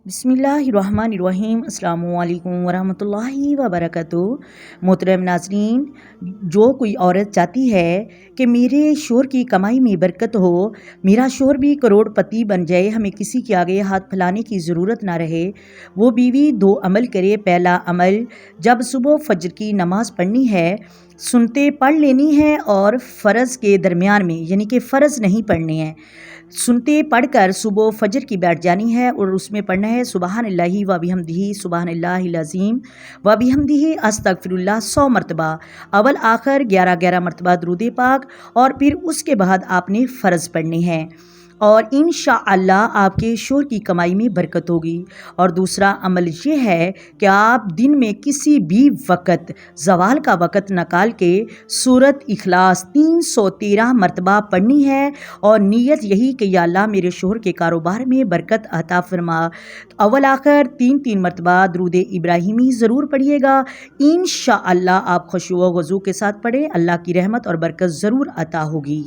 बिस्मिल्लाहिर्रहमानिर्रहीम। अस्सलाम वालेकुम वरहमतुल्लाहि वबरकातुहू। मोहतरम नाज़रीन, जो कोई औरत चाहती है कि मेरे शोहर की कमाई में बरकत हो, मेरा शोहर भी करोड़पति बन जाए, हमें किसी के आगे हाथ फैलाने की ज़रूरत ना रहे, वो बीवी दो अमल करे। पहला अमल, जब सुबह फजर की नमाज़ पढ़नी है, सुनते पढ़ लेनी है और फ़र्ज़ के दरमियान में, यानी कि फ़र्ज़ नहीं पढ़ने हैं, सुनते पढ़कर सुबह फजर की बैठ जानी है और उसमें पढ़ना है सुबहानल्लाहि व बिहम्दिही सुबहानल्लाहिल अज़ीम व बिहम्दिही अस्तगफिरुल्लाह 100 मरतबा, अवल आखिर 11-11 मरतबा दुरूद पाक, और फिर उसके बाद आपने फ़र्ज़ पढ़ने हैं और इंशाअल्लाह आपके शोहर की कमाई में बरकत होगी। और दूसरा अमल ये है कि आप दिन में किसी भी वक़्त ज़वाल का वक़्त निकाल के सूरत इखलास 313 मरतबा पढ़नी है और नीयत यही कि या अल्लाह मेरे शोहर के कारोबार में बरकत अता फरमा। अव्वल आखिर 3-3 मरतबा दुरूद इब्राहिमी ज़रूर पढ़िएगा। इंशाअल्लाह आप खुशू व वज़ू के साथ पढ़ें, अल्लाह की रहमत और बरकत ज़रूर अता होगी।